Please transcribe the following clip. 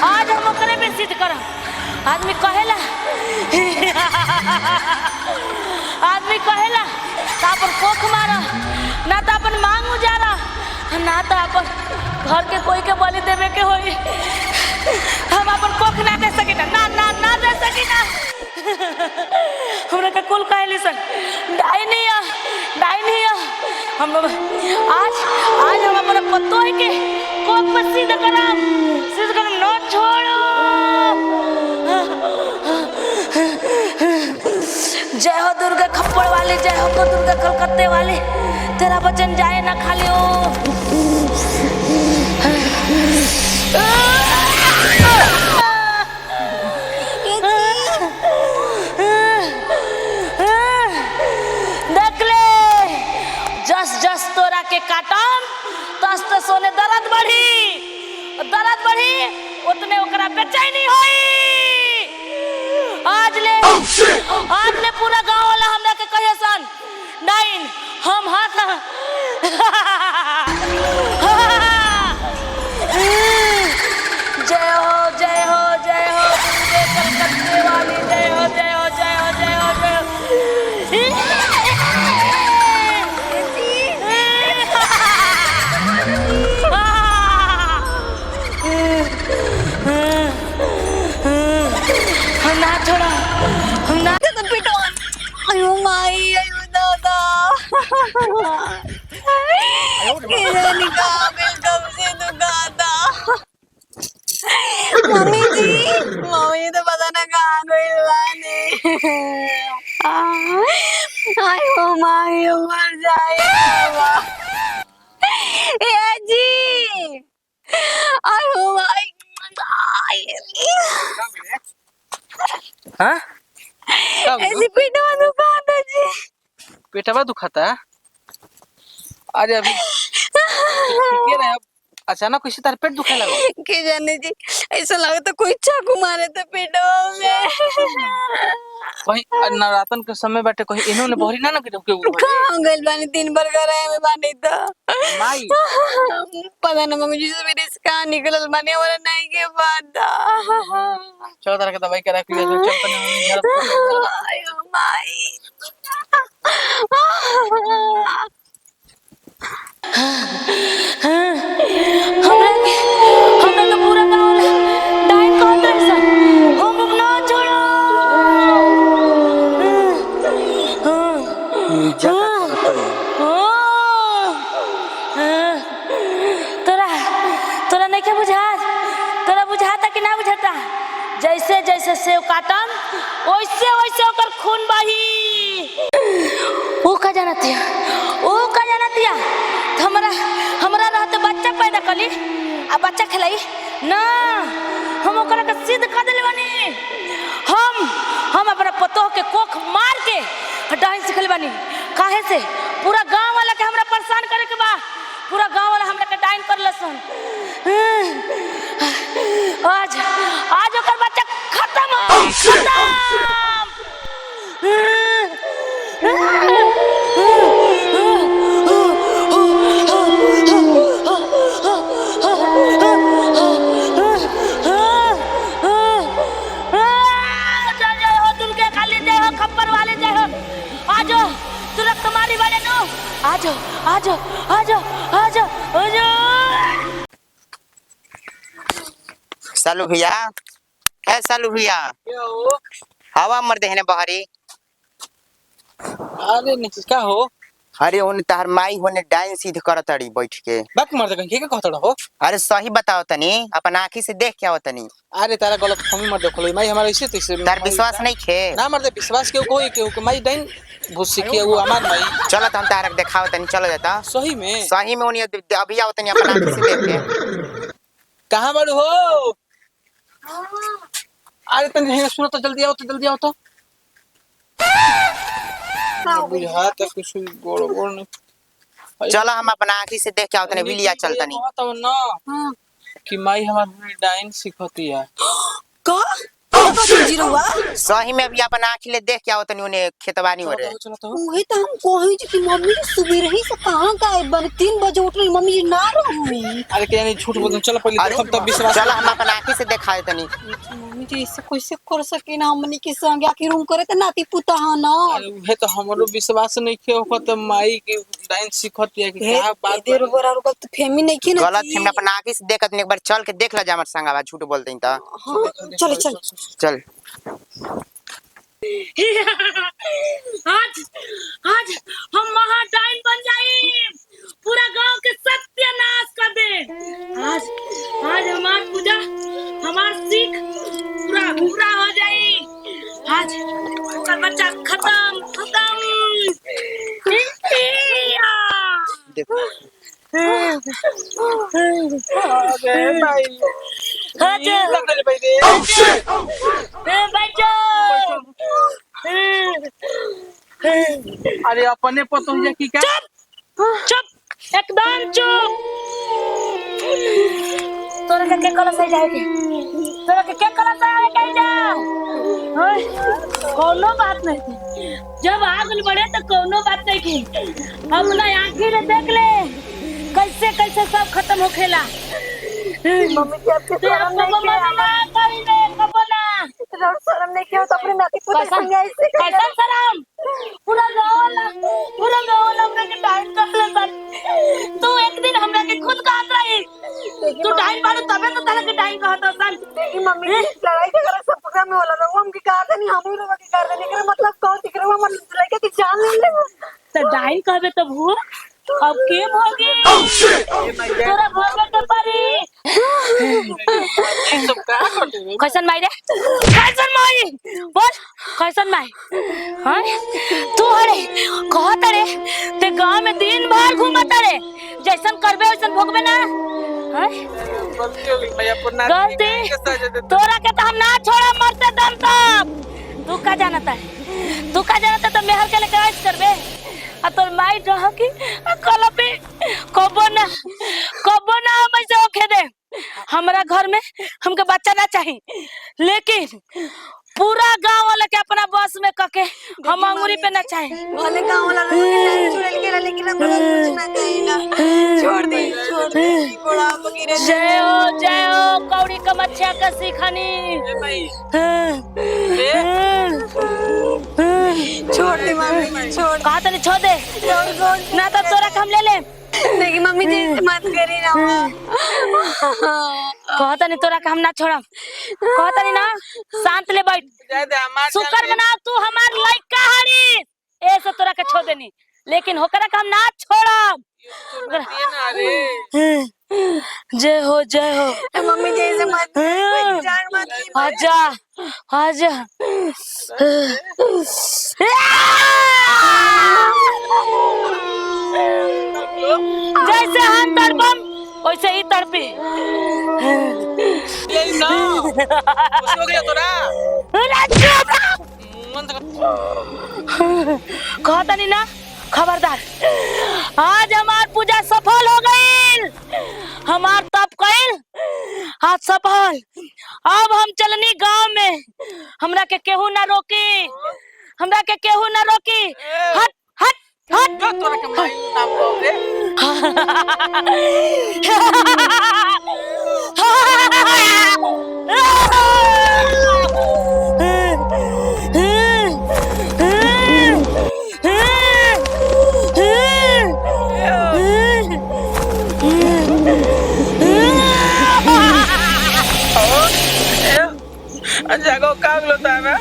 आज हम ओकरे पे सिद्ध करब। आदमी कहेला आदमी कहेला तो अपन कोख मारा, ना तो अपन मांग उजारा, ना तो अपन घर के कोई के बलि देवे के होई। हम अपन कोख ना दे सकी ना ना ना दे सकी ना। हमरा के कुल कहली सन डाइनी हम आज हम अपन पतो है के कोख पर सिद्ध करम न छोड़ो। जय हो दुर्गा खप्पड़ वाली, जय हो दुर्गा कलकत्ते वाली, तेरा वचन जाए ना खाली हो। देख ले जस तोरा के काटम तस तस सोने दर्द बढ़ी उतने ओकरा बेचैनी होई। आज ले पूरा गांव वाला हमरा के कहे सन डाइन हम हाथ जय हो दुर्गे कलकत्ते वाली, जय हो जय हो जय हो जय हो जय हो। हम ना छोड़ा, हम ना तो पिटो। अयो माई, अयो दादा, किधर निकाल कब से दुखाता। मम्मी तो पता ना कहाँ गई बाने। अयो माई मर जाएगा ये जी। अयो माई हाँ? ऐसी पेटवा दुखाता जी। पेटवा दुखाता? अरे अभी ठीक है। अचानक किसी तरह पेट दुखने लगा? के जाने जी, ऐसा लगा तो कोई चाकू मारे तो पेटवा में। कहीं नवरातन के समय बैठे कहीं इन्होंने बहरी ना कि कहाँ गइल बानी, 3 बार कराए में बानी तो माई पता ना मम्मी जी से मेरे कहाँ निकलल बानी, हमारा नहीं के पता। चलो तरह के दवाई करा के चल तने आयो माई। हमरा तो पूरा गांव डाइन कहत रहे सन हम ना छोड़ो। तोरा नहीं के तोरा बुझाता कि ना बुझाता? जैसे जैसे सेव काटम वैसे वैसे ओकर खून बही। वो का जानतिया हमरा रहते बच्चा पैदा कली आ बच्चा खिलाई ना, हम ओकरा के सिद्ध कर देले बानी। हम अपना पतोह के कोख मार के डाइन सिखले बानी। काहे से पूरा गांव वाला के हमरा परेशान करे के बा, पूरा गांव वाला हमरा के डाइन कर लसन। आज ओकर बच्चा खत्म। आजो सालू भैया, है सालू भैया, हवा मर देने बहरी। अरे नहीं क्या हो? अरे उन तार माई होने डाइन सीध करत अड़ी बैठ के। बात मर दे के कहत हो? अरे सही बताओ तनी, अपन आँखी से देख के आओ तनी। अरे तारा गलत फहमी मत देखो माई हमारा ऐसे तैसे तार विश्वास नहीं खे ना मर दे। विश्वास के माई डाइन भूस सीखिए वो हमार माई। चलो हम तारक दिखाओ तनी, चलो जाता सही में उन्हें अभी आओ तनी अपन आँखी से देख के। कहाँ बाड़ू हो? अरे तनी सुनो तो जल्दी आओ तो बुझा तक कुछ गोड़ नहीं। चलो हम अपन आँखी से देख के आओ तनी, विलिया चल तनी। तो ना कि माई हमार डाइन सिखती है। का को जीरोवा सही में अभी अपन आँख ले देख के आओ तनी उन्हें खेतबानी हो रहे। चलो तो वही तो हम कही जी कि मम्मी जी सुबह ही से कहां गए बन 3 बजे उठ रही मम्मी जी ना रही। अरे के नहीं झूठ बोल चलो पहले अरे देखब तब विश्वास। चलो हम अपन आँखी से दिखाए तनी। मम्मी जी ऐसे कैसे कर सके ना हमनी के संग आखिर रूम करे त नाती पुता ह ना। अरे उहे तो हमरो विश्वास नहीं के होत माई के डांस सिखत है कि क्या बात देर बरा रुक तो फेमी नहीं की ना गलत हम अपन आँखी से देखत नहीं, एक बार चल के देख ला जा हमर संग आवाज झूठ बोलते त। चल चल चल आज आज हम महाडाइन बन जाए, पूरा गांव के सत्यानाश कर दे। आज आज हमार पूजा हमार सीख पूरा पूरा हो जाए। आज ओकर बच्चा खत्म खत्म। देखो अरे भाई आज लगल भाई रे बच्चा अरे अपने पतो की क्या चुप एकदम चुप। तोरा के कलश से जाएगी, तोरा के कलश से आवे कहीं जा। कोनो बात नहीं थी, जब आग बढ़े तो कोनो बात नहीं थी। अपना आंखें से देख ले कैसे कैसे सब खत्म हो खेला। मम्मी जी आपके शर्म नहीं किया शर्म नहीं किया तो अपने नाती पुता संग ऐसे कैसा शर्म पूरा गाँव हमरा के टाइम कर ले सर। तू एक दिन हमरा के खुद कहत रही तू टाइम बारू तबे तो तारा के टाइम कहत सन। देखी मम्मी जी लड़ाई झगड़ा सब प्रोग्राम में होला रहो हम की कहा नहीं हम ही लोग की कर देने के मतलब कौन दिख रहा हम लड़के की जान ले ले तो डाइन कहबे तो भू अब के भोगी तोरा भोगे के परी। ये सब का करते हो? कैसन माई रे कैसन माई बोल कैसन माई। हां तू अरे कहत रे ते गांव में दिन भर घूमत रे जैसन करबे वैसन भोगबे ना। हां गलती हो गई भैया पुन्ना गलती तोरा के तो हम ना छोड़ा मरते दम तक। तू का जानता है, तू का जानता तो मेहर के लेके ऐश करबे आ तोर माई रह की कल पे कबो ना हम ऐसे होके दे। हमरा घर में हमके बच्चा ना चाहिए, लेकिन पूरा गांव वाला के अपना बस में कके हम अंगूरी पे ना चाहिए। वाले गांव वाला लोग के छोड़ के लेकिन हम कुछ ना कहीं ना छोड़ दे बड़ा बगीरे। जय हो कौड़ी कमच्छा का सीखनी। भाई छोड़ दे मम्मी छोड़ कहा तनी छोड़ दे ना तो तोरा के हम ले ले। देखी मम्मी जी मत करी ना कहा तनी तोरा के हम ना छोड़म। कहा तनी ना शांत ले बैठ शुक्र मनाओ तू हमार लइका हरी ऐसे तोरा के छोड़ देनी, लेकिन होकरा के हम ना छोड़म। जय हो मम्मी जी ऐसे मत जान मत आजा आजा। जैसे हम तड़पम वैसे ही तड़पी। ये ना कुछ हो गया तोरा कहा तनी ना खबरदार। आज हमार पूजा सफल हो गई, हमार तप कइल आज सफल। अब हम चलनी गांव में, हमरा के केहू ना रोकी, हमरा के केहू ना रोकी। हट हट हट जो तोरा के माई नाम बोले जागो काम लोता है ना